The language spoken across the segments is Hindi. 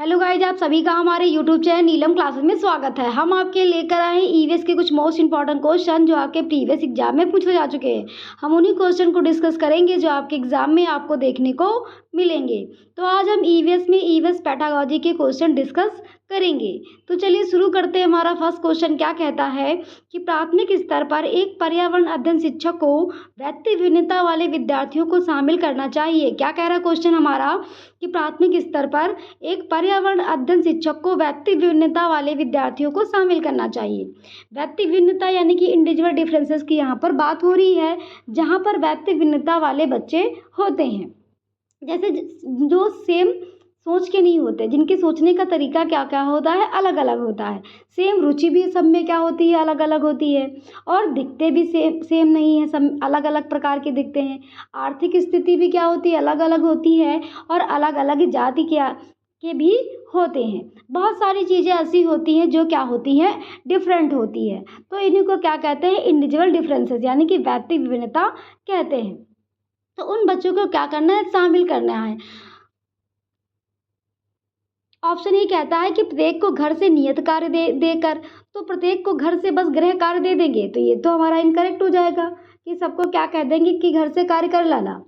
हेलो गाइज, आप सभी का हमारे यूट्यूब चैनल नीलम क्लासेस में स्वागत है। हम आपके लेकर आए हैं ईवीएस के कुछ मोस्ट इंपॉर्टेंट क्वेश्चन जो आपके प्रीवियस एग्जाम में पूछे जा चुके हैं। हम उन्हीं क्वेश्चन को डिस्कस करेंगे जो आपके एग्जाम में आपको देखने को मिलेंगे। तो आज हम ईवीएस में ईवीएस पेडागोजी के क्वेश्चन डिस्कस करेंगे। तो चलिए शुरू करते हैं। हमारा फर्स्ट क्वेश्चन क्या कहता है कि प्राथमिक स्तर पर एक पर्यावरण अध्ययन शिक्षक को व्यक्ति भिन्नता वाले विद्यार्थियों को शामिल करना चाहिए। क्या कह रहा है क्वेश्चन हमारा कि प्राथमिक स्तर पर एक पर्यावरण अध्ययन शिक्षक को व्यक्ति भिन्नता वाले विद्यार्थियों को शामिल करना चाहिए। व्यक्ति भिन्नता यानी कि इंडिविजुअल डिफरेंसेस की यहाँ पर बात हो रही है, जहाँ पर व्यक्ति भिन्नता वाले बच्चे होते हैं, जैसे जो सेम सोच के नहीं होते, जिनके सोचने का तरीका क्या क्या होता है, अलग अलग होता है। सेम रुचि भी सब में क्या होती है, अलग अलग होती है। और दिखते भी सेम नहीं है, सब अलग अलग प्रकार के दिखते हैं। आर्थिक स्थिति भी क्या होती है, अलग अलग होती है। और अलग अलग जाति के भी होते हैं। बहुत सारी चीज़ें ऐसी होती हैं जो क्या होती हैं, डिफरेंट होती है। तो इन्हीं को क्या कहते हैं, इंडिविजुअल डिफरेंसेस यानी कि व्यक्ति विभिन्नता कहते हैं। तो उन बच्चों को क्या करना है, शामिल करना है। ऑप्शन ये कहता है कि प्रत्येक को घर से नियत कार्य देकर, तो प्रत्येक को घर से बस गृह कार्य दे देंगे तो ये तो हमारा इनकरेक्ट हो जाएगा कि सबको क्या कह देंगे कि घर से कार्य कर लाना।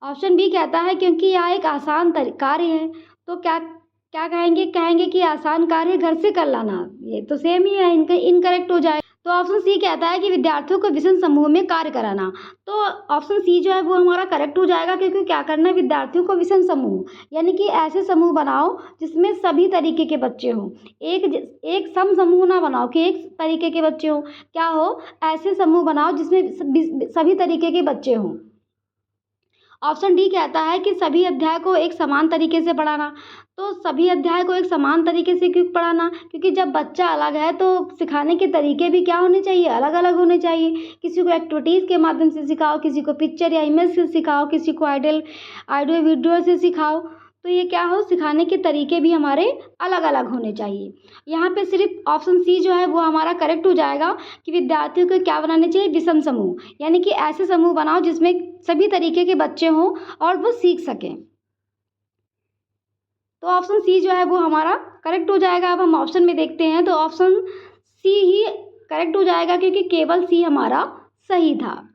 ऑप्शन बी कहता है क्योंकि यह एक आसान कार्य है, तो क्या क्या कहेंगे कि आसान कार्य घर से कर लाना, ये तो सेम ही है, इनका इनकरेक्ट हो जाए। तो ऑप्शन सी कहता है कि विद्यार्थियों को विषम समूह में कार्य कराना, तो ऑप्शन सी जो है वो हमारा करेक्ट हो जाएगा, क्योंकि क्या करना है, विद्यार्थियों को विषम समूह यानी कि ऐसे समूह बनाओ जिसमें सभी तरीके के बच्चे हों। एक सम समूह ना बनाओ कि एक तरीके के बच्चे हों, क्या हो, ऐसे समूह बनाओ जिसमें सभी तरीके के बच्चे हों। ऑप्शन डी कहता है कि सभी अध्याय को एक समान तरीके से पढ़ाना, तो सभी अध्याय को एक समान तरीके से क्यों पढ़ाना, क्योंकि जब बच्चा अलग है तो सिखाने के तरीके भी क्या होने चाहिए, अलग अलग होने चाहिए। किसी को एक्टिविटीज़ के माध्यम से सिखाओ, किसी को पिक्चर या इमेज से सिखाओ, किसी को ऑडियो वीडियो से सिखाओ। तो ये क्या हो, सिखाने के तरीके भी हमारे अलग अलग होने चाहिए। यहाँ पे सिर्फ ऑप्शन सी जो है वो हमारा करेक्ट हो जाएगा कि विद्यार्थियों को क्या बनाने चाहिए, विषम समूह यानी कि ऐसे समूह बनाओ जिसमें सभी तरीके के बच्चे हों और वो सीख सकें। तो ऑप्शन सी जो है वो हमारा करेक्ट हो जाएगा। अब हम ऑप्शन में देखते हैं तो ऑप्शन सी ही करेक्ट हो जाएगा, क्योंकि केवल सी हमारा सही था।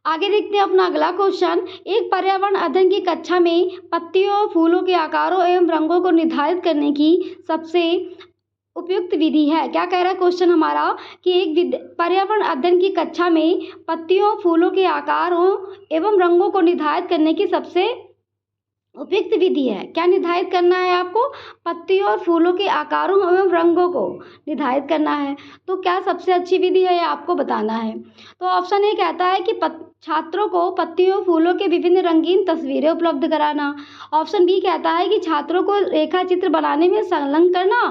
आगे देखते हैं अपना अगला क्वेश्चन। एक पर्यावरण अध्ययन की कक्षा में पत्तियों और फूलों के आकारों एवं रंगों को निर्धारित करने की सबसे उपयुक्त विधि है। क्या कह रहा है क्वेश्चन हमारा कि एक पर्यावरण अध्ययन की कक्षा में पत्तियों फूलों के आकारों एवं रंगों को निर्धारित करने की सबसे उपयुक्त विधि है। क्या निर्धारित करना है आपको, पत्तियों और फूलों के आकारों एवं रंगों को निर्धारित करना है। तो क्या सबसे अच्छी विधि है, यह आपको बताना है। तो ऑप्शन ए कहता है कि छात्रों को पत्तियों फूलों के विभिन्न रंगीन तस्वीरें उपलब्ध कराना। ऑप्शन बी कहता है कि छात्रों को रेखा चित्र बनाने में संलग्न करना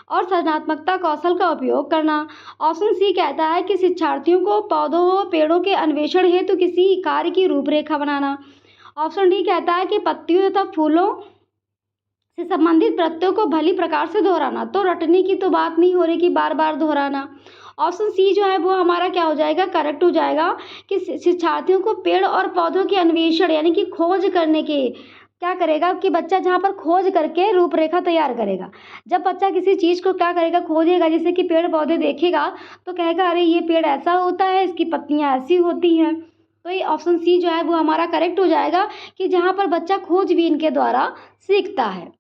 और सृजनात्मकता कौशल का उपयोग करना। ऑप्शन सी कहता है कि शिक्षार्थियों को पौधों और पेड़ों के अन्वेषण हेतु किसी कार्य की रूपरेखा बनाना। ऑप्शन डी कहता है कि पत्तियों तथा फूलों से संबंधित प्रत्ययों को भली प्रकार से दोहराना, तो रटने की तो बात नहीं हो रही कि बार बार दोहराना। ऑप्शन सी जो है वो हमारा क्या हो जाएगा, करेक्ट हो जाएगा कि शिक्षार्थियों को पेड़ और पौधों के अन्वेषण यानी कि खोज करने के क्या करेगा कि बच्चा जहाँ पर खोज करके रूपरेखा तैयार करेगा। जब बच्चा किसी चीज़ को क्या करेगा, खोजेगा, जैसे कि पेड़ पौधे देखेगा तो कहेगा अरे ये पेड़ ऐसा होता है, इसकी पत्तियाँ ऐसी होती हैं। तो ये ऑप्शन सी जो है वो हमारा करेक्ट हो जाएगा कि जहाँ पर बच्चा खोजबीन के द्वारा सीखता है।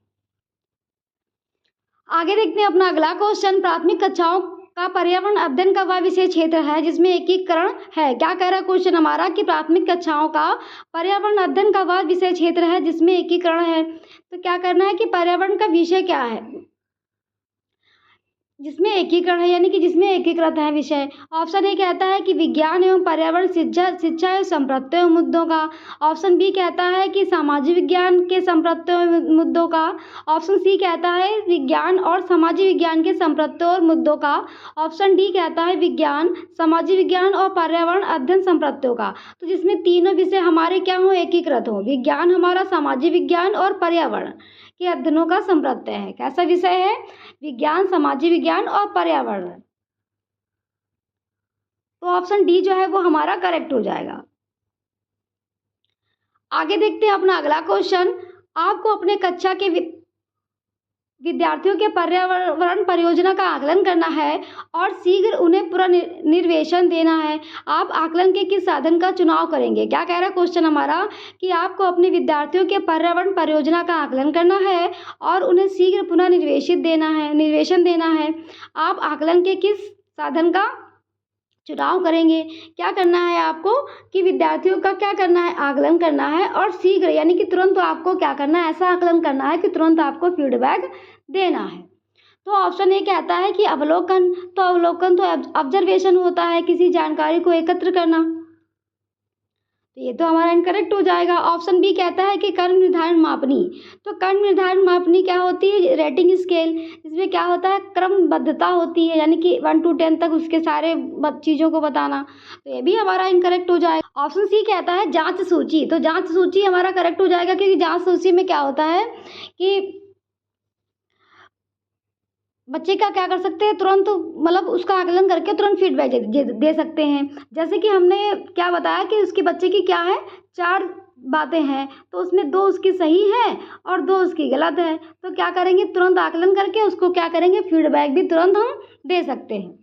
आगे देखते हैं अपना अगला क्वेश्चन। प्राथमिक कक्षाओं का पर्यावरण अध्ययन का वह विषय क्षेत्र है जिसमें एकीकरण है। क्या कह रहा है क्वेश्चन हमारा कि प्राथमिक कक्षाओं का पर्यावरण अध्ययन का वह विषय क्षेत्र है जिसमें एकीकरण है। तो क्या करना है कि पर्यावरण का विषय क्या है, जिसमें एकीकरण है यानी कि जिसमें एकीकृत है विषय। ऑप्शन ए कहता है कि विज्ञान एवं पर्यावरण शिक्षा एवं संप्रत्य मुद्दों का। ऑप्शन बी कहता है कि सामाजिक विज्ञान के संप्रत्य मुद्दों का। ऑप्शन सी कहता है विज्ञान और सामाजिक विज्ञान के संप्रत्य और मुद्दों का। ऑप्शन डी कहता है विज्ञान, सामाजिक विज्ञान और पर्यावरण अध्ययन संप्रत्यों का। तो जिसमें तीनों विषय हमारे क्या हो, एकीकृत हो। विज्ञान हमारा सामाजिक विज्ञान और पर्यावरण के अध्ययनों का संप्रत्य है। कैसा विषय है, विज्ञान, सामाजिक विज्ञान और पर्यावरण। तो ऑप्शन डी जो है वो हमारा करेक्ट हो जाएगा। आगे देखते हैं अपना अगला क्वेश्चन। आपको अपने कक्षा के विद्यार्थियों के पर्यावरण परियोजना का आकलन करना है और शीघ्र उन्हें पूरा निर्देशन देना है। आप आकलन के किस साधन का चुनाव करेंगे? क्या कह रहा है क्वेश्चन हमारा कि आपको अपने विद्यार्थियों के पर्यावरण परियोजना का आकलन करना है और उन्हें शीघ्र पुनः निर्देशन देना है। आप आकलन के किस साधन का चुनाव करेंगे? क्या करना है आपको कि विद्यार्थियों का क्या करना है? आकलन करना है और शीघ्र यानी कि तुरंत आपको क्या करना है? ऐसा आकलन करना है कि तुरंत आपको फीडबैक देना है। तो ऑप्शन ए कहता है कि अवलोकन तो ऑब्जर्वेशन होता है, किसी जानकारी को एकत्र करना, तो ये तो हमारा इनकरेक्ट हो जाएगा। ऑप्शन बी कहता है कि कर्म निर्धारण मापनी, तो कर्म निर्धारण मापनी क्या होती है? Rating scale. इसमें क्या होता है? क्रमबद्धता होती है, यानी कि 1 to 10 तक उसके सारे चीज़ों को बताना, तो ये भी हमारा इनकरेक्ट हो जाएगा। ऑप्शन सी कहता है जांच सूची, तो जांच सूची हमारा करेक्ट हो जाएगा, क्योंकि जांच सूची में क्या होता है कि बच्चे का क्या कर सकते हैं? तुरंत मतलब उसका आकलन करके तुरंत फीडबैक दे सकते हैं। जैसे कि हमने क्या बताया कि उसके बच्चे की क्या है, 4 बातें हैं, तो उसमें 2 उसकी सही है और 2 उसकी गलत है, तो क्या करेंगे? तुरंत आकलन करके उसको क्या करेंगे? फीडबैक भी तुरंत हम दे सकते हैं।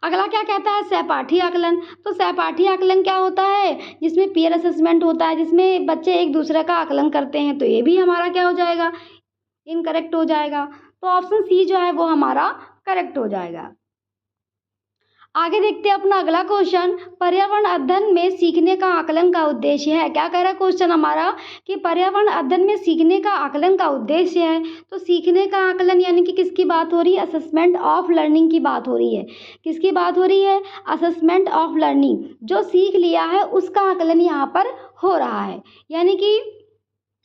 अगला क्या कहता है? सहपाठी आकलन। तो सहपाठी आकलन क्या होता है? जिसमें पीयर असेसमेंट होता है, जिसमें बच्चे एक दूसरे का आकलन करते हैं, तो ये भी हमारा क्या हो जाएगा? इनकरेक्ट हो जाएगा। तो ऑप्शन सी जो है वो हमारा करेक्ट हो जाएगा। आगे देखते हैं अपना अगला क्वेश्चन, पर्यावरण अध्ययन में सीखने का आकलन का उद्देश्य है। क्या कह रहा है क्वेश्चन हमारा कि पर्यावरण अध्ययन में सीखने का आकलन का उद्देश्य है। तो सीखने का आकलन यानी कि किसकी बात हो रही है? असेसमेंट ऑफ लर्निंग की बात हो रही है। किसकी बात हो रही है? Assessment of learning. जो सीख लिया है उसका आकलन यहाँ पर हो रहा है, यानी कि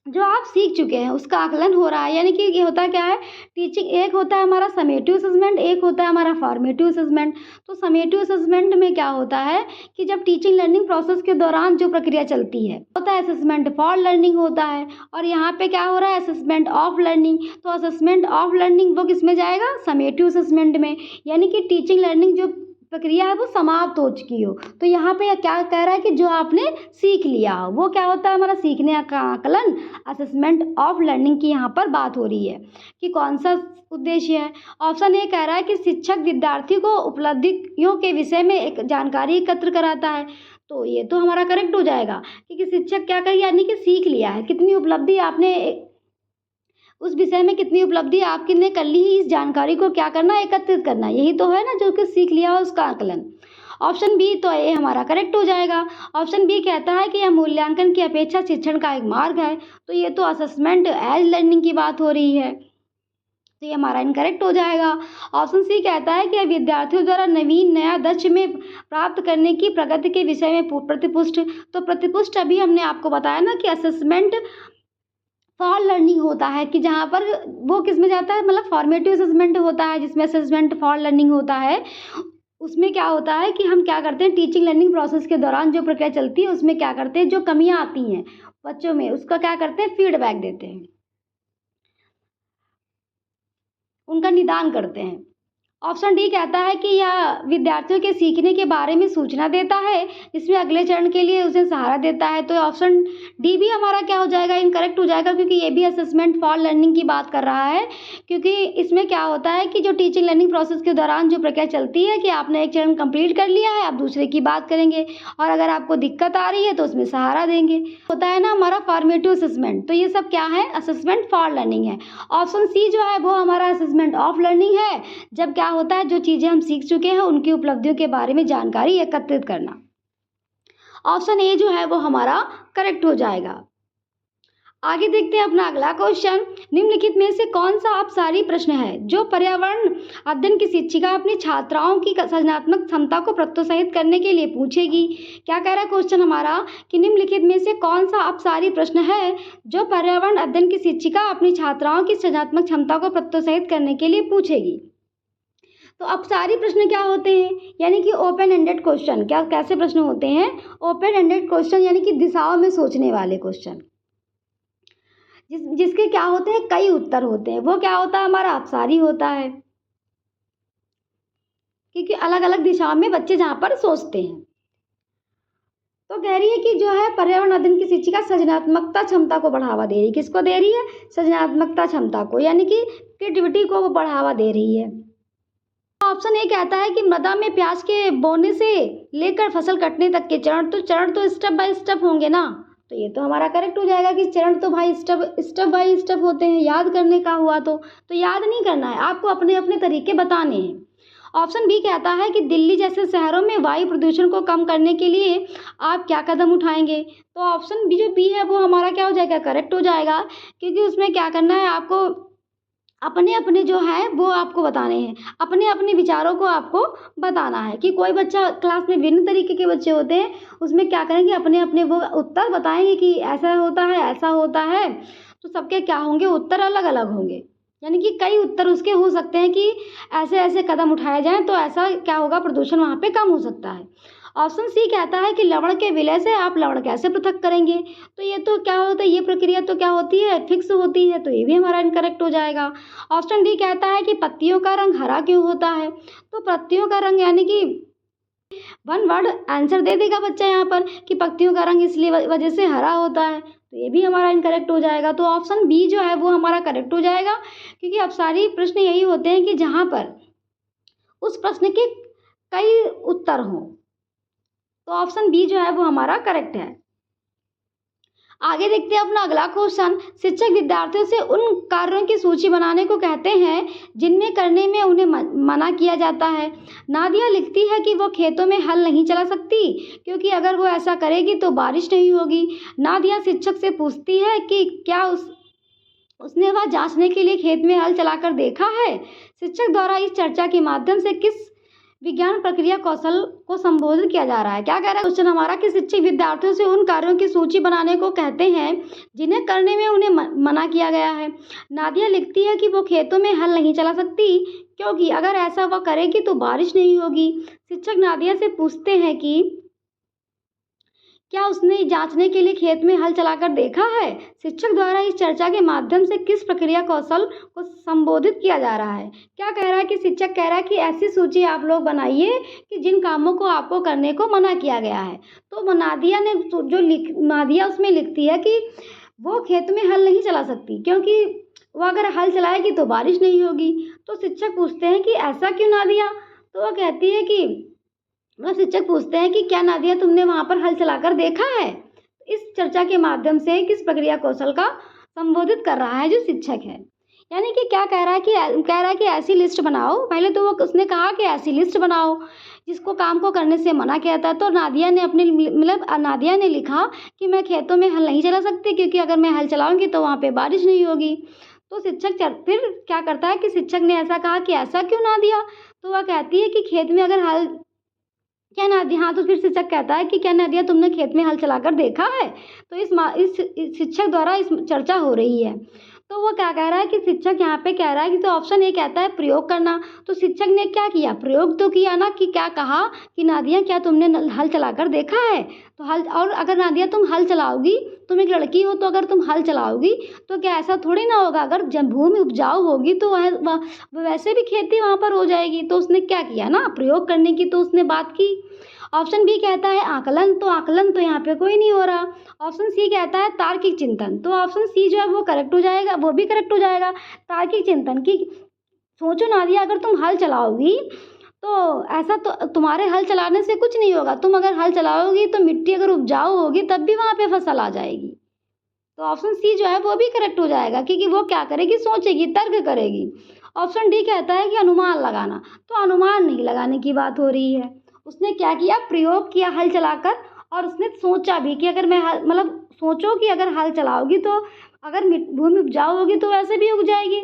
जो आप सीख चुके हैं उसका आकलन हो रहा है। यानी कि ये होता क्या है? टीचिंग, एक होता है हमारा समेटिव असेसमेंट, एक होता है हमारा फॉर्मेटिव असेसमेंट। तो समेटिव असेसमेंट में क्या होता है कि जब टीचिंग लर्निंग प्रोसेस के दौरान जो प्रक्रिया चलती है होता है असेसमेंट फॉर लर्निंग होता है, और यहाँ पे क्या हो रहा है? Assessment of learning. तो असेसमेंट ऑफ लर्निंग वो किस में जाएगा? समेटिव असेसमेंट में, यानी कि टीचिंग लर्निंग जो प्रक्रिया है वो समाप्त हो चुकी हो। तो यहाँ पे क्या कह रहा है कि जो आपने सीख लिया हो वो क्या होता है? हमारा सीखने का आकलन, असेसमेंट ऑफ लर्निंग की यहाँ पर बात हो रही है कि कौन सा उद्देश्य है। ऑप्शन ए कह रहा है कि शिक्षक विद्यार्थी को उपलब्धियों के विषय में एक जानकारी एकत्र कराता है, तो ये तो हमारा करेक्ट हो जाएगा, क्योंकि शिक्षक क्या करे, यानी कि सीख लिया है, कितनी उपलब्धि आपने उस विषय में कितनी उपलब्धि आपकी ने कर ली, इस जानकारी को क्या करना? एकत्रित करना, यही तो है ना जो कि सीख लिया हो उसका आकलन। ऑप्शन बी तो ये हमारा करेक्ट हो जाएगा। ऑप्शन बी कहता है कि यह मूल्यांकन की अपेक्षा शिक्षण का एक मार्ग है, तो ये तो असेसमेंट एज लर्निंग की बात हो रही है, तो ये हमारा इनकरेक्ट हो जाएगा। ऑप्शन सी कहता है कि विद्यार्थियों द्वारा नवीन नया दक्ष में प्राप्त करने की प्रगति के विषय में प्रतिपुष्ट, तो प्रतिपुष्ट अभी हमने आपको बताया ना कि असेसमेंट फॉर लर्निंग होता है, कि जहाँ पर वो किस में जाता है? मतलब फॉर्मेटिव असेसमेंट होता है, जिसमें असेसमेंट फॉर लर्निंग होता है। उसमें क्या होता है कि हम क्या करते हैं? टीचिंग लर्निंग प्रोसेस के दौरान जो प्रक्रिया चलती है उसमें क्या करते हैं? जो कमियां आती हैं बच्चों में उसका क्या करते हैं? फीडबैक देते हैं, उनका निदान करते हैं। ऑप्शन डी कहता है कि यह विद्यार्थियों के सीखने के बारे में सूचना देता है, जिसमें अगले चरण के लिए उसे सहारा देता है, तो ऑप्शन डी भी हमारा क्या हो जाएगा? इनकरेक्ट हो जाएगा, क्योंकि ये भी असेसमेंट फॉर लर्निंग की बात कर रहा है। क्योंकि इसमें क्या होता है कि जो टीचिंग लर्निंग प्रोसेस के दौरान जो प्रक्रिया चलती है कि आपने एक चरण कंप्लीट कर लिया है, आप दूसरे की बात करेंगे, और अगर आपको दिक्कत आ रही है तो उसमें सहारा देंगे। होता है ना हमारा फॉर्मेटिव असेसमेंट, तो ये सब क्या है? असेसमेंट फॉर लर्निंग है। ऑप्शन सी जो है वो हमारा असेसमेंट ऑफ लर्निंग है, जब क्या होता है? जो चीजें हम सीख चुके हैं उनकी उपलब्धियों के बारे में जानकारी एकत्रित करना। ऑप्शन ए जो है वो हमारा करेक्ट हो जाएगा। आगे देखते हैं अपना अगला क्वेश्चन, निम्नलिखित में से कौन सा अपसारी प्रश्न है जो पर्यावरण अध्ययन की शिक्षिका अपनी छात्राओं की सृजनात्मक क्षमता को प्रोत्साहित करने के लिए पूछेगी। क्या कह रहा है क्वेश्चन हमारा कि निम्नलिखित में से कौन सा अपसारी प्रश्न है जो पर्यावरण अध्ययन की शिक्षिका अपनी छात्राओं की सृजनात्मक क्षमता को प्रोत्साहित करने के लिए पूछेगी। तो अपसारी प्रश्न क्या होते हैं? यानी कि ओपन एंडेड क्वेश्चन। क्या कैसे प्रश्न होते हैं? ओपन एंडेड क्वेश्चन, यानी कि दिशाओं में सोचने वाले क्वेश्चन, जिसके क्या होते हैं? कई उत्तर होते हैं, वो क्या होता है? हमारा अपसारी होता है, क्योंकि अलग अलग दिशाओं में बच्चे जहाँ पर सोचते हैं। तो कह रही है कि जो है पर्यावरण अध्ययन की शिक्षिका सृजनात्मकता क्षमता को बढ़ावा दे रही है। किसको दे रही है? सृजनात्मकता क्षमता को, यानी कि क्रिएटिविटी को वो बढ़ावा दे रही है। ऑप्शन ए कहता है कि मृदा में प्याज के बोने से लेकर फसल कटने तक के चरण तो स्टेप बाय स्टेप होंगे ना, तो ये तो हमारा करेक्ट हो जाएगा कि चरण तो भाई स्टेप बाय स्टेप होते हैं। याद करने का हुआ तो याद नहीं करना है, आपको अपने अपने तरीके बताने हैं। ऑप्शन बी कहता है कि दिल्ली जैसे शहरों में वायु प्रदूषण को कम करने के लिए आप क्या कदम उठाएंगे। तो ऑप्शन बी जो बी है वो हमारा क्या हो जाएगा? करेक्ट हो जाएगा, क्योंकि उसमें क्या करना है, आपको अपने अपने जो है वो आपको बताने हैं, अपने अपने विचारों को आपको बताना है। कि कोई बच्चा क्लास में विभिन्न तरीके के बच्चे होते हैं, उसमें क्या करेंगे, अपने अपने वो उत्तर बताएंगे कि ऐसा होता है, ऐसा होता है। तो सबके क्या होंगे? उत्तर अलग अलग होंगे, यानी कि कई उत्तर उसके हो सकते हैं कि ऐसे ऐसे कदम उठाए जाएं तो ऐसा क्या होगा? प्रदूषण वहाँ पे कम हो सकता है। ऑप्शन सी कहता है कि लवण के विलय से आप लवण कैसे पृथक करेंगे। तो ये तो क्या होता है? ये प्रक्रिया तो क्या होती है? फिक्स होती है, तो ये भी हमारा इनकरेक्ट हो जाएगा। ऑप्शन डी कहता है कि पत्तियों का रंग हरा क्यों होता है। तो पत्तियों का रंग, यानी कि वन वर्ड आंसर दे देगा बच्चा यहाँ पर कि पत्तियों का रंग इसलिए वजह से हरा होता है, तो ये भी हमारा इनकरेक्ट हो जाएगा। तो ऑप्शन बी जो है वो हमारा करेक्ट हो जाएगा, क्योंकि अब सारी प्रश्न यही होते हैं कि जहाँ पर उस प्रश्न के कई उत्तर हों। तो ऑप्शन बी जो है वो हमारा करेक्ट है। आगे देखते हैं अपना अगला क्वेश्चन। शिक्षक विद्यार्थियों से उन कार्यों की सूची बनाने को कहते हैं जिनमें करने में उन्हें मना किया जाता है। नादिया लिखती है कि वो खेतों में हल नहीं चला सकती क्योंकि अगर वो ऐसा करेगी तो बारिश नहीं होगी। नादिया शिक्षक से पूछती है कि क्या उसने वह जांचने के लिए खेत में हल चलाकर देखा है। शिक्षक द्वारा इस चर्चा के माध्यम से किस विज्ञान प्रक्रिया कौशल को संबोधित किया जा रहा है? क्या कह रहा है क्वेश्चन हमारा कि शिक्षक विद्यार्थियों से उन कार्यों की सूची बनाने को कहते हैं जिन्हें करने में उन्हें मना किया गया है। नादिया लिखती है कि वो खेतों में हल नहीं चला सकती क्योंकि अगर ऐसा वह करेगी तो बारिश नहीं होगी। शिक्षक नादिया से पूछते हैं कि क्या उसने जांचने के लिए खेत में हल चलाकर देखा है। शिक्षक द्वारा इस चर्चा के माध्यम से किस प्रक्रिया कौशल को संबोधित किया जा रहा है? क्या कह रहा है कि शिक्षक कह रहा है कि ऐसी सूची आप लोग बनाइए कि जिन कामों को आपको करने को मना किया गया है। तो नादिया ने नादिया उसमें लिखती है कि वो खेत में हल नहीं चला सकती क्योंकि वो अगर हल चलाएगी तो बारिश नहीं होगी। तो शिक्षक पूछते हैं कि ऐसा क्यों नादिया। तो वो कहती है कि शिक्षक पूछते हैं कि क्या नादिया तुमने वहां पर हल चलाकर देखा है। इस चर्चा के माध्यम से किस प्रक्रिया कौशल का संबोधित कर रहा है जो शिक्षक है। यानी कि क्या कह रहा है कि ऐसी लिस्ट बनाओ। पहले तो वो उसने कहा कि ऐसी लिस्ट बनाओ जिसको काम को करने से मना किया था। तो नादिया ने लिखा कि मैं खेतों में हल नहीं चला सकती क्योंकि अगर मैं हल चलाऊंगी तो वहाँ पे बारिश नहीं होगी। तो शिक्षक फिर क्या करता है कि शिक्षक ने ऐसा कहा कि ऐसा क्यों नादिया। तो वह कहती है कि खेत में अगर हल क्या नादिया, हाँ, तो फिर शिक्षक कहता है कि क्या नादिया तुमने खेत में हल चलाकर देखा है। तो इस शिक्षक द्वारा इस चर्चा हो रही है। तो वो क्या कह रहा है कि शिक्षक यहाँ पे कह रहा है कि तो ऑप्शन ए कहता है प्रयोग करना। तो शिक्षक ने क्या किया? प्रयोग तो किया ना, कि क्या कहा कि नादिया क्या तुमने हल चलाकर देखा है। तो हल, और अगर नादिया तुम हल चलाओगी, तुम एक लड़की हो तो अगर तुम हल चलाओगी तो क्या ऐसा थोड़ी ना होगा, अगर जब भूमि उपजाऊ होगी तो वैसे भी खेती वहाँ पर हो जाएगी। तो उसने क्या किया ना, प्रयोग करने की तो उसने बात की। ऑप्शन बी कहता है आकलन। तो आकलन तो यहाँ पे कोई नहीं हो रहा। ऑप्शन सी कहता है तार्किक चिंतन। तो ऑप्शन सी जो है वो करेक्ट हो जाएगा, वो भी करेक्ट हो जाएगा। तार्किक चिंतन की सोचो नादिया, अगर तुम हल चलाओगी तो ऐसा तो तुम्हारे हल चलाने से कुछ नहीं होगा। तुम अगर हल चलाओगी तो मिट्टी अगर उपजाऊ होगी तब भी वहाँ पे फसल आ जाएगी। तो ऑप्शन सी जो है वो भी करेक्ट हो जाएगा, क्योंकि वो क्या करेगी? सोचेगी, तर्क करेगी। ऑप्शन डी कहता है कि अनुमान लगाना। तो अनुमान नहीं लगाने की बात हो रही है। उसने क्या किया? प्रयोग किया हल चलाकर, और उसने सोचा भी कि अगर मैं सोचो कि अगर हल चलाओगी तो अगर भूमि उपजाऊ होगी तो वैसे भी उग जाएगी।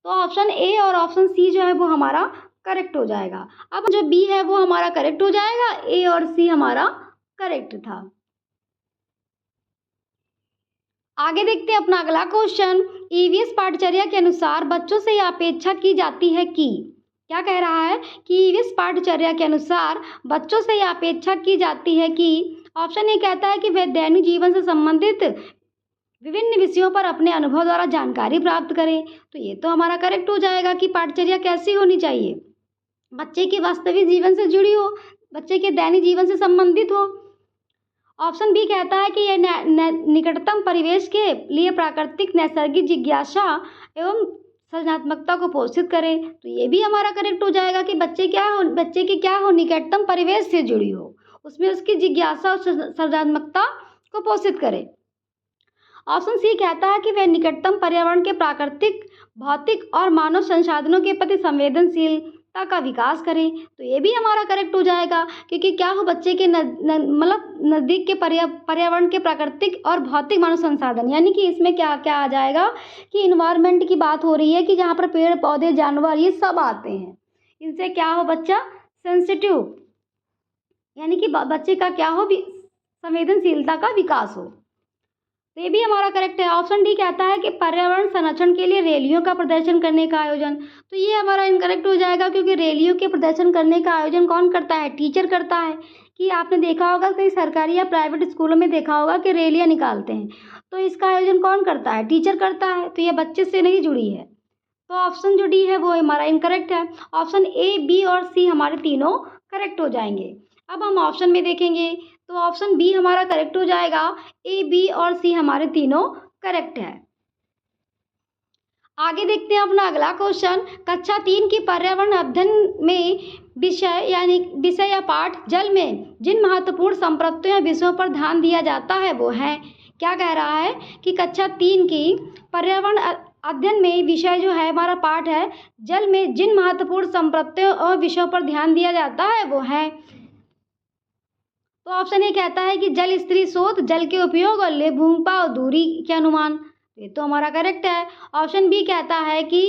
तो ऑप्शन ए और ऑप्शन सी जो है वो हमारा करेक्ट हो जाएगा। अब जो बी है वो हमारा करेक्ट हो जाएगा, ए और सी हमारा करेक्ट था। आगे देखते हैं अपना अगला क्वेश्चन। ईवीएस पाठचर्या के अनुसार बच्चों से यह अपेक्षा की जाती है कि, क्या कह रहा है कि ईवीएस पाठचर्या के अनुसार बच्चों से यह अपेक्षा की जाती है कि, ऑप्शन ए कहता है कि वे दैनिक जीवन से संबंधित विभिन्न विषयों पर अपने अनुभव द्वारा जानकारी प्राप्त करें। तो ये तो हमारा करेक्ट हो जाएगा कि पाठचर्या कैसी होनी चाहिए? बच्चे की वास्तविक जीवन से जुड़ी हो, बच्चे के दैनिक जीवन से संबंधित हो। ऑप्शन बी कहता है कि यह निकटतम परिवेश के लिए प्राकृतिक नैसर्गिक जिज्ञासा एवं सृजनात्मकता को पोषित करे। तो ये भी हमारा करेक्ट हो जाएगा कि बच्चे की क्या हो, निकटतम परिवेश से जुड़ी हो, उसमें उसकी जिज्ञासा और सृजनात्मकता को पोषित करे। ऑप्शन सी कहता है कि वह निकटतम पर्यावरण के प्राकृतिक, भौतिक और मानव संसाधनों के प्रति संवेदनशीलता का विकास करे। तो ये भी हमारा करेक्ट हो जाएगा, क्योंकि क्या हो, बच्चे के मतलब नज़दीक के पर्यावरण के प्राकृतिक और भौतिक मानव संसाधन, यानी कि इसमें क्या क्या आ जाएगा कि इन्वायरमेंट की बात हो रही है कि जहाँ पर पेड़ पौधे जानवर ये सब आते हैं, इनसे क्या हो बच्चा सेंसिटिव, यानी कि बच्चे का क्या हो, संवेदनशीलता का विकास हो। तो ये भी हमारा करेक्ट है। ऑप्शन डी कहता है कि पर्यावरण संरक्षण के लिए रैलियों का प्रदर्शन करने का आयोजन। तो ये हमारा इनकरेक्ट हो जाएगा, क्योंकि रैलियों के प्रदर्शन करने का आयोजन कौन करता है, टीचर करता है। कि आपने देखा होगा कई सरकारी या प्राइवेट स्कूलों में देखा होगा कि रैलियाँ निकालते हैं, तो इसका आयोजन कौन करता है, टीचर करता है। तो ये बच्चे से नहीं जुड़ी है। तो ऑप्शन जो डी है वो हमारा इनकरेक्ट है। ऑप्शन ए, बी और सी हमारे तीनों करेक्ट हो जाएंगे। अब हम ऑप्शन में देखेंगे तो ऑप्शन बी हमारा करेक्ट हो जाएगा, ए, बी और सी हमारे तीनों करेक्ट है। आगे देखते हैं अपना अगला क्वेश्चन। कक्षा 3 की पर्यावरण अध्ययन में विषय या पाठ जल में जिन महत्वपूर्ण संपत्तियों या विषयों पर ध्यान दिया जाता है वो है। क्या कह रहा है कि कक्षा 3 की पर्यावरण अध्ययन में विषय जो है हमारा पाठ है, जल में जिन महत्वपूर्ण संपत्तियों और विषयों पर ध्यान दिया जाता है वो है। तो ऑप्शन ए कहता है कि जल स्तरीय स्रोत, जल के उपयोग और ले भूमिका और दूरी के अनुमान। ये तो हमारा करेक्ट है। ऑप्शन बी कहता है कि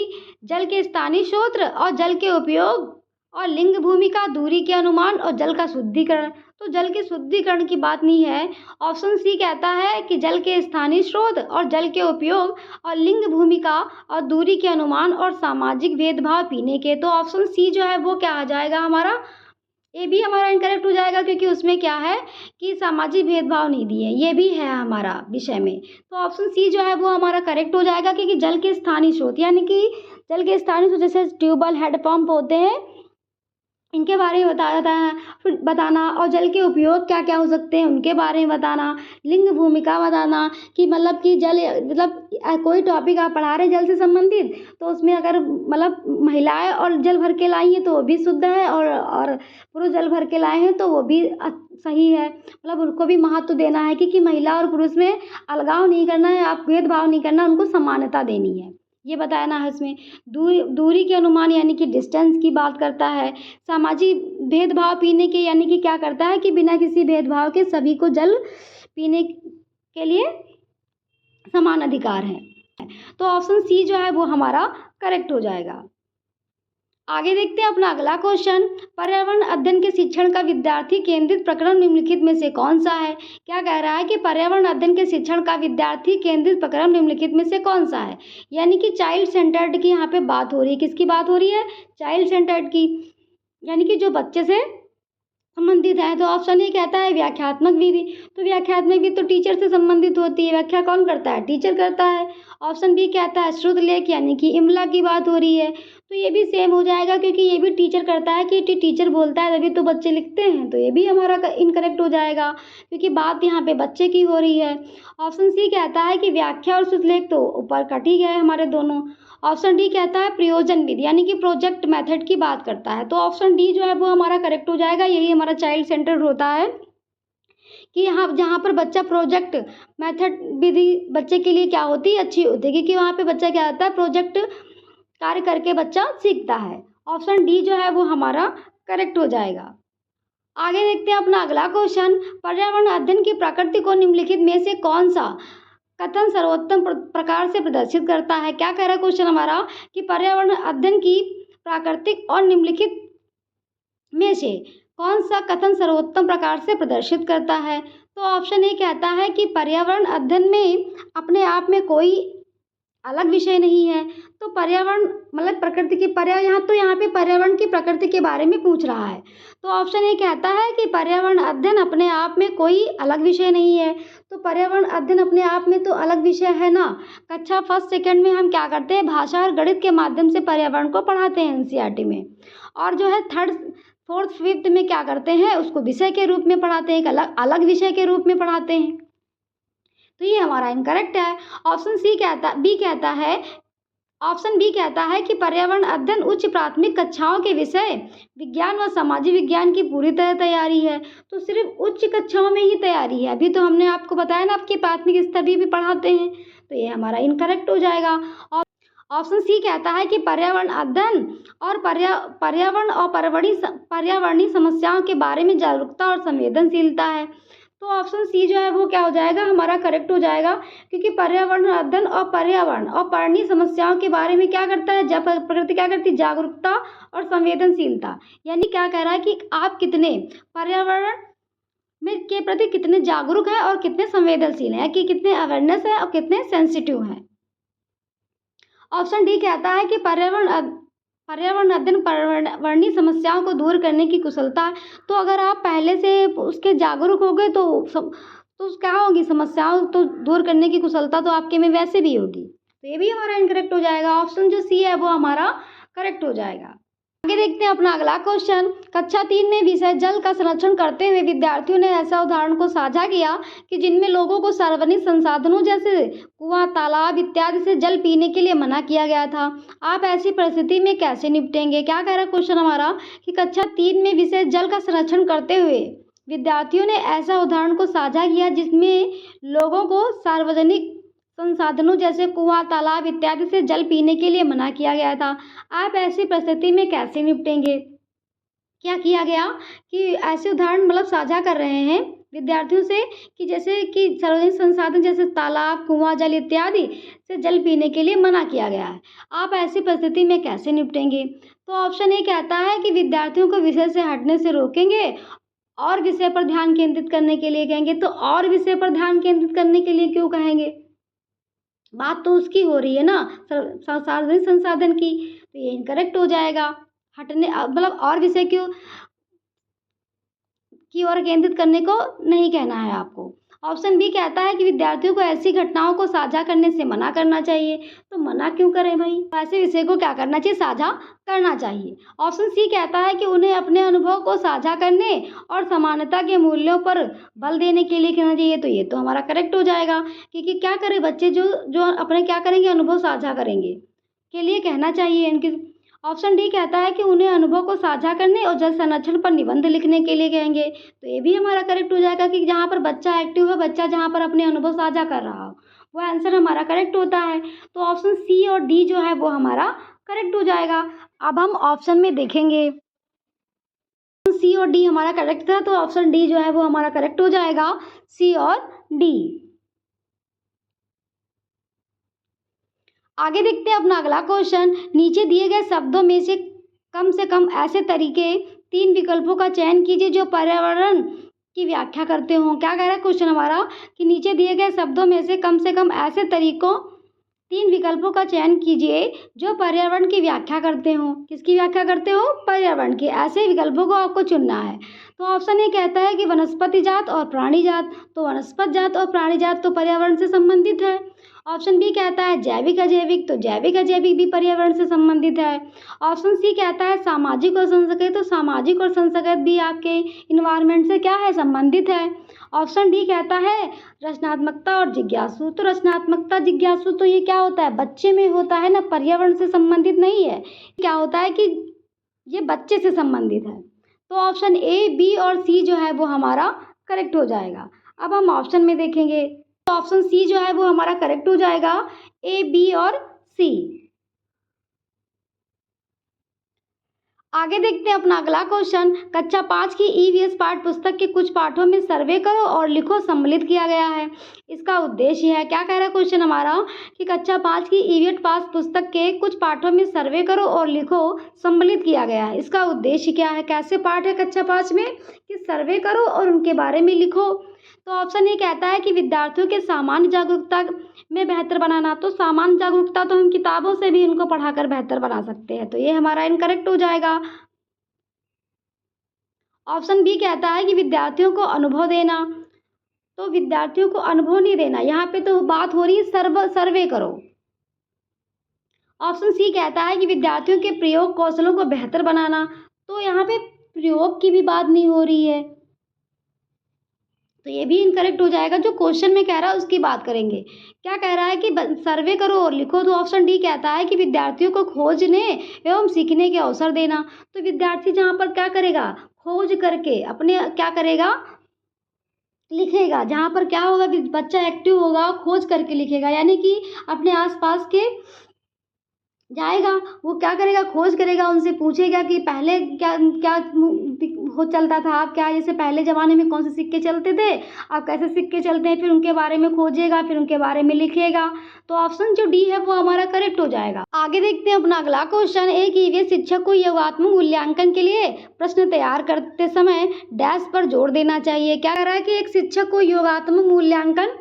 जल के स्थानीय स्रोत और जल के उपयोग और लिंग भूमिका, दूरी के अनुमान और जल का शुद्धिकरण। तो जल के शुद्धिकरण की बात नहीं है। ऑप्शन सी कहता है कि जल के स्थानीय स्रोत और जल के उपयोग और लिंग भूमिका और दूरी के अनुमान और सामाजिक भेदभाव पीने के। तो ऑप्शन सी जो है वो क्या आ जाएगा हमारा, ये भी हमारा इनकरेक्ट हो जाएगा, क्योंकि उसमें क्या है कि सामाजिक भेदभाव नहीं दिए, ये भी है हमारा विषय में। तो ऑप्शन सी जो है वो हमारा करेक्ट हो जाएगा, क्योंकि जल के स्थानीय स्रोत, यानी कि जल के स्थानीय स्रोत जैसे ट्यूबवेल, हैंडपंप होते हैं, इनके बारे में बताना और जल के उपयोग क्या क्या हो सकते हैं उनके बारे में बताना, लिंग भूमिका बताना कि मतलब कि जल कोई टॉपिक आप पढ़ा रहे जल से संबंधित, तो उसमें अगर मतलब महिलाएं और जल भर के लाई हैं तो वो भी शुद्ध है, और पुरुष जल भर के लाए हैं तो वो भी सही है। मतलब उनको भी महत्व देना है कि महिला और पुरुष में अलगाव नहीं करना है, आप भेदभाव नहीं करना, उनको समानता देनी है, ये बताना है इसमें। दूरी के अनुमान यानी कि डिस्टेंस की बात करता है। सामाजिक भेदभाव पीने के, यानी कि क्या करता है कि बिना किसी भेदभाव के सभी को जल पीने के लिए समान अधिकार है। तो ऑप्शन सी जो है वो हमारा करेक्ट हो जाएगा। आगे देखते हैं अपना अगला क्वेश्चन। पर्यावरण अध्ययन के शिक्षण का विद्यार्थी केंद्रित प्रक्रम निम्नलिखित में से कौन सा है। क्या कह रहा है कि पर्यावरण अध्ययन के शिक्षण का विद्यार्थी केंद्रित प्रक्रम निम्नलिखित में से कौन सा है, यानी कि चाइल्ड सेंटर्ड की यहाँ पे बात हो रही है। किसकी बात हो रही है, चाइल्ड सेंटर्ड की, यानी कि जो बच्चे से संबंधित है। तो ऑप्शन ए कहता है व्याख्यात्मक विधि। तो व्याख्यात्मक विधि तो टीचर से संबंधित होती है, व्याख्या कौन करता है, टीचर करता है। ऑप्शन बी कहता है श्रुत लेख, यानी कि इमला की बात हो रही है। तो ये भी सेम हो जाएगा, क्योंकि ये भी टीचर करता है कि टीचर बोलता है तभी तो बच्चे लिखते हैं। तो ये भी हमारा इनकरेक्ट हो जाएगा, क्योंकि बात यहाँ पे बच्चे की हो रही है। ऑप्शन सी कहता है कि व्याख्या और श्रुत लेख तो ऊपर कट ही गए हमारे दोनों। ऑप्शन डी कहता है प्रयोजन विधि, यानी कि प्रोजेक्ट मेथड की बात करता है। तो ऑप्शन डी जो है वो हमारा करेक्ट हो जाएगा। यही हमारा चाइल्ड सेंटर्ड होता है कि यहाँ जहाँ पर बच्चा प्रोजेक्ट मेथड विधि बच्चे के लिए क्या होती है, अच्छी होती है, क्योंकि वहाँ पे बच्चा क्या होता है, प्रोजेक्ट कार्य करके बच्चा सीखता है। ऑप्शन डी जो है वो हमारा करेक्ट हो जाएगा। आगे देखते हैं अपना अगला क्वेश्चन। पर्यावरण अध्ययन की प्रकृति को निम्नलिखित में से कौन सा कथन सर्वोत्तम प्रकार से प्रदर्शित करता है। क्या कह रहा है क्वेश्चन हमारा कि पर्यावरण अध्ययन की प्राकृतिक और निम्नलिखित में से कौन सा कथन सर्वोत्तम प्रकार से प्रदर्शित करता है। तो ऑप्शन ए कहता है कि पर्यावरण अध्ययन में अपने आप में कोई अलग विषय नहीं है। तो पर्यावरण मतलब प्रकृति की यहाँ पे पर्यावरण की प्रकृति के बारे में पूछ रहा है। तो ऑप्शन ए कहता है कि पर्यावरण अध्ययन अपने आप में कोई अलग विषय नहीं है। तो पर्यावरण अध्ययन अपने आप में तो अलग विषय है ना। कक्षा फर्स्ट सेकंड में हम क्या करते हैं, भाषा और गणित के माध्यम से पर्यावरण को पढ़ाते हैं एनसीईआरटी में, और जो है फोर्थ फिफ्थ में क्या करते हैं, उसको विषय के रूप में पढ़ाते हैं, एक अलग अलग विषय के रूप में पढ़ाते हैं। तो ये हमारा इनकरेक्ट है। ऑप्शन बी कहता है कि पर्यावरण अध्ययन उच्च प्राथमिक कक्षाओं के विषय विज्ञान व सामाजिक विज्ञान की पूरी तरह तैयारी है। तो सिर्फ उच्च कक्षाओं में ही तैयारी है, अभी तो हमने आपको बताया ना आपके प्राथमिक स्तर भी पढ़ाते हैं, तो ये हमारा इनकरेक्ट हो जाएगा। और ऑप्शन सी कहता है कि पर्यावरण अध्ययन और पर्यावरण और पर्यावरणीय समस्याओं के बारे में जागरूकता और संवेदनशीलता है। तो ऑप्शन सी जो है वो क्या हो जाएगा, हमारा करेक्ट हो जाएगा, क्योंकि पर्यावरण अध्ययन और पर्यावरण और पर्यावरणीय समस्याओं के बारे में क्या करता है, जब प्रकृति क्या करती है, जागरूकता और संवेदनशीलता। यानी क्या कह रहा है कि आप कितने पर्यावरण में के प्रति कितने जागरूक हैं और कितने संवेदनशील हैं, कि कितने अवेयरनेस है और कितने सेंसिटिव हैं। ऑप्शन डी कहता है कि पर्यावरण अध्ययन पर्यावरणीय समस्याओं को दूर करने की कुशलता है। तो अगर आप पहले से उसके जागरूक हो गए तो क्या होगी, समस्याओं तो दूर करने की कुशलता तो आपके में वैसे भी होगी। तो ये भी हमारा इनकरेक्ट हो जाएगा, ऑप्शन जो सी है वो हमारा करेक्ट हो जाएगा। आगे देखते हैं अपना अगला क्वेश्चन। कक्षा 3 में विषय जल का संरक्षण करते हुए विद्यार्थियों ने ऐसा उदाहरण को साझा किया कि जिनमें लोगों को सार्वजनिक संसाधनों जैसे कुआं, तालाब इत्यादि से जल पीने के लिए मना किया गया था। आप ऐसी परिस्थिति में कैसे निपटेंगे। क्या कह रहा है क्वेश्चन हमारा कि कक्षा 3 में विषय जल का संरक्षण करते हुए विद्यार्थियों ने ऐसा उदाहरण को साझा किया जिसमें लोगों को सार्वजनिक संसाधनों जैसे कुआं, तालाब इत्यादि से जल पीने के लिए मना किया गया था। आप ऐसी परिस्थिति में कैसे निपटेंगे। क्या किया गया कि ऐसे उदाहरण मतलब साझा कर रहे हैं विद्यार्थियों से कि जैसे कि सार्वजनिक संसाधन जैसे तालाब, कुआं, जल इत्यादि से जल पीने के लिए मना किया गया है। आप ऐसी परिस्थिति में कैसे निपटेंगे। तो ऑप्शन ए कहता है कि विद्यार्थियों को विषय से हटने से रोकेंगे और विषय पर ध्यान केंद्रित करने के लिए कहेंगे। तो और विषय पर ध्यान केंद्रित करने के लिए क्यों कहेंगे, बात तो उसकी हो रही है ना, सार्वजनिक संसाधन की। तो ये इनकरेक्ट हो जाएगा, हटने मतलब और विषय की ओर केंद्रित करने को नहीं कहना है आपको। ऑप्शन बी कहता है कि विद्यार्थियों को ऐसी घटनाओं को साझा करने से मना करना चाहिए। तो मना क्यों करें भाई, ऐसे विषय को क्या करना चाहिए, साझा करना चाहिए। ऑप्शन सी कहता है कि उन्हें अपने अनुभव को साझा करने और समानता के मूल्यों पर बल देने के लिए कहना चाहिए। तो ये तो हमारा करेक्ट हो जाएगा, क्योंकि क्या करें बच्चे जो अपने क्या करेंगे, अनुभव साझा करेंगे के लिए कहना चाहिए इनकी। ऑप्शन डी कहता है कि उन्हें अनुभव को साझा करने और जल संरक्षण पर निबंध लिखने के लिए कहेंगे। तो ये भी हमारा करेक्ट हो जाएगा कि जहाँ पर बच्चा एक्टिव है, बच्चा जहाँ पर अपने अनुभव साझा कर रहा हो, वो आंसर हमारा करेक्ट होता है। तो ऑप्शन सी और डी जो है वो हमारा करेक्ट हो जाएगा। अब हम ऑप्शन में देखेंगे, सी और डी हमारा करेक्ट था, तो ऑप्शन डी जो है वो हमारा करेक्ट हो जाएगा, सी और डी। आगे देखते हैं अपना अगला क्वेश्चन। नीचे दिए गए शब्दों में से कम ऐसे तरीके 3 विकल्पों का चयन कीजिए जो पर्यावरण की व्याख्या करते हो। क्या कह रहा है क्वेश्चन हमारा कि नीचे दिए गए शब्दों में से कम ऐसे तरीकों 3 विकल्पों का चयन कीजिए जो पर्यावरण की व्याख्या करते हो। किसकी व्याख्या करते हो, पर्यावरण की। ऐसे विकल्पों को आपको चुनना है। तो ऑप्शन ए कहता है कि वनस्पति जात और प्राणी जात। तो वनस्पति जात और प्राणी जात तो पर्यावरण से संबंधित है। ऑप्शन बी कहता है जैविक अजैविक। तो जैविक अजैविक भी पर्यावरण से संबंधित है। ऑप्शन सी कहता है सामाजिक और संस्कृत। तो सामाजिक और संस्कृत भी आपके इन्वायरमेंट से क्या है, संबंधित है। ऑप्शन डी कहता है रचनात्मकता और जिज्ञासु। तो रचनात्मकता जिज्ञासु तो ये क्या होता है, बच्चे में होता है ना, पर्यावरण से संबंधित नहीं है। क्या होता है कि ये बच्चे से संबंधित है। तो ऑप्शन ए, बी और सी जो है वो हमारा करेक्ट हो जाएगा। अब हम ऑप्शन में देखेंगे, तो ऑप्शन सी जो है वो हमारा करेक्ट हो जाएगा, ए, बी और सी। आगे देखते हैं अपना अगला क्वेश्चन। कक्षा 5 की ईवीएस पाठ्य पुस्तक के कुछ पाठों में सर्वे करो और लिखो सम्मिलित किया गया है। इसका उद्देश्य है, क्या कह रहा है क्वेश्चन हमारा कि कक्षा 5 की ईवीएस पाठ्य पुस्तक के कुछ पाठों में सर्वे करो और लिखो सम्मिलित किया गया है। इसका उद्देश्य क्या है, कैसे पाठ है कक्षा 5 में कि सर्वे करो और उनके बारे में लिखो। तो ऑप्शन ए कहता है कि विद्यार्थियों के सामान्य जागरूकता में बेहतर बनाना। तो सामान्य जागरूकता तो हम किताबों से भी इनको पढ़ाकर बेहतर बना सकते हैं। तो ये हमारा इनकरेक्ट हो जाएगा। ऑप्शन बी कहता है कि विद्यार्थियों को अनुभव देना। तो विद्यार्थियों को अनुभव नहीं देना, यहाँ पे तो बात हो रही है सर्वे करो। ऑप्शन सी कहता है कि विद्यार्थियों के प्रयोग कौशलों को बेहतर बनाना। तो यहाँ पे प्रयोग की भी बात नहीं हो रही है, तो ये भी इनकरेक्ट हो जाएगा। जो क्वेश्चन में कह रहा है उसकी बात करेंगे। क्या कह रहा है कि सर्वे करो और लिखो, तो ऑप्शन डी कहता है कि विद्यार्थियों को खोजने एवं सीखने के अवसर देना। तो विद्यार्थी जहाँ पर क्या करेगा, खोज करके अपने क्या करेगा, लिखेगा। जहाँ पर क्या होगा कि बच्चा एक्टिव होगा, खोज करके लिखेगा, यानी कि अपने आसपास के जाएगा, वो क्या करेगा, खोज करेगा, उनसे पूछेगा कि पहले क्या क्या हो चलता था, आप क्या जैसे पहले ज़माने में कौन से सिक्के चलते थे, अब कैसे सिक्के चलते हैं, फिर उनके बारे में खोजेगा, फिर उनके बारे में लिखेगा। तो ऑप्शन जो डी है वो हमारा करेक्ट हो जाएगा। आगे देखते हैं अपना अगला क्वेश्चन। एक ईवीएस शिक्षक को योगात्मक मूल्यांकन के लिए प्रश्न तैयार करते समय डैश पर जोर देना चाहिए। क्या कह रहा है कि एक शिक्षक को योगात्मक मूल्यांकन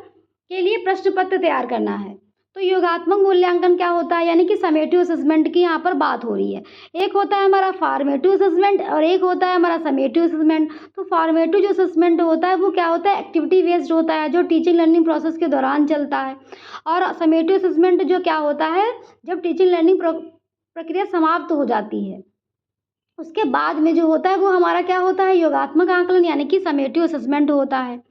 के लिए प्रश्न पत्र तैयार करना है। तो योगात्मक मूल्यांकन क्या होता है, यानी कि समेटिव असेसमेंट की यहाँ पर बात हो रही है। एक होता है हमारा फॉर्मेटिव असेसमेंट और एक होता है हमारा समेटिव असेसमेंट। तो फॉर्मेटिव जो असेसमेंट होता है वो क्या होता है, एक्टिविटी बेस्ड होता है, जो टीचिंग लर्निंग प्रोसेस के दौरान चलता है। और समेटिव असेसमेंट जो क्या होता है, जब टीचिंग लर्निंग प्रक्रिया समाप्त हो जाती है, उसके बाद में जो होता है वो हमारा क्या होता है, योगात्मक आकलन, यानी कि समेटिव असेसमेंट होता है।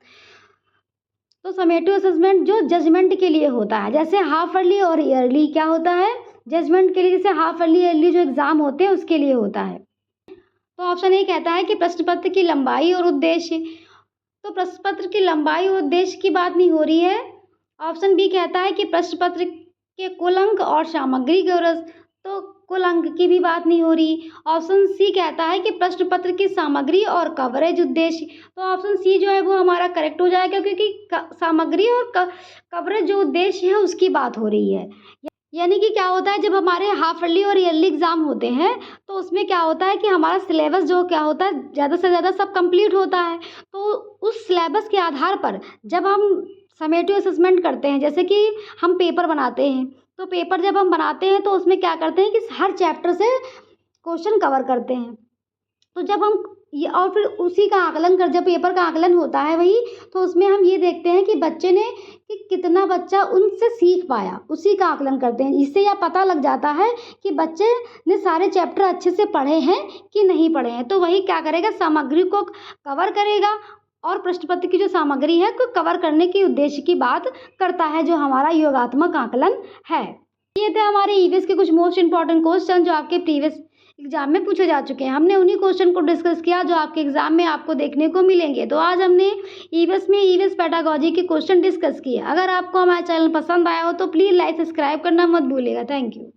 तो समेटिव असेसमेंट जो जजमेंट के लिए होता है, जैसे हाफ ईयरली और ईयरली क्या होता है, जजमेंट के लिए, जैसे हाफ ईयरली ईयरली जो एग्जाम होते हैं उसके लिए होता है। तो ऑप्शन ए कहता है कि प्रश्न पत्र की लंबाई और उद्देश्य। तो प्रश्न पत्र की लंबाई और उद्देश्य की बात नहीं हो रही है। ऑप्शन बी कहता है कि प्रश्न पत्र के कुल अंक और सामग्री गरज, तो कुल अंक की भी बात नहीं हो रही। ऑप्शन सी कहता है कि प्रश्न पत्र की सामग्री और कवरेज उद्देश्य। तो ऑप्शन सी जो है वो हमारा करेक्ट हो जाएगा, क्योंकि सामग्री और कवरेज जो उद्देश्य है उसकी बात हो रही है। यानी कि क्या होता है, जब हमारे हाफ ईयरली और ईयरली एग्जाम होते हैं तो उसमें क्या होता है कि हमारा सिलेबस जो क्या होता है ज़्यादा से ज़्यादा सब कंप्लीट होता है। तो उस सिलेबस के आधार पर जब हम समेटिव असेसमेंट करते हैं, जैसे कि हम पेपर बनाते हैं, तो पेपर जब हम बनाते हैं तो उसमें क्या करते हैं कि हर चैप्टर से क्वेश्चन कवर करते हैं। तो जब हम ये और फिर उसी का आकलन कर, जब पेपर का आकलन होता है वही, तो उसमें हम ये देखते हैं कि बच्चे ने कि कितना बच्चा उनसे सीख पाया, उसी का आकलन करते हैं। इससे यह पता लग जाता है कि बच्चे ने सारे चैप्टर अच्छे से पढ़े हैं कि नहीं पढ़े हैं। तो वही क्या करेगा, सामग्री को कवर करेगा और प्रश्न पत्र की जो सामग्री है को कवर करने के उद्देश्य की बात करता है, जो हमारा योगात्मक आकलन है। ये थे हमारे ईवीएस के कुछ मोस्ट इंपॉर्टेंट क्वेश्चन जो आपके प्रीवियस एग्जाम में पूछे जा चुके हैं। हमने उन्हीं क्वेश्चन को डिस्कस किया जो आपके एग्जाम में आपको देखने को मिलेंगे। तो आज हमने ईवीएस में ईवीएस पेडागोजी के क्वेश्चन डिस्कस किए। अगर आपको हमारा चैनल पसंद आया हो तो प्लीज़ लाइक सब्सक्राइब करना मत भूलिएगा। Thank you.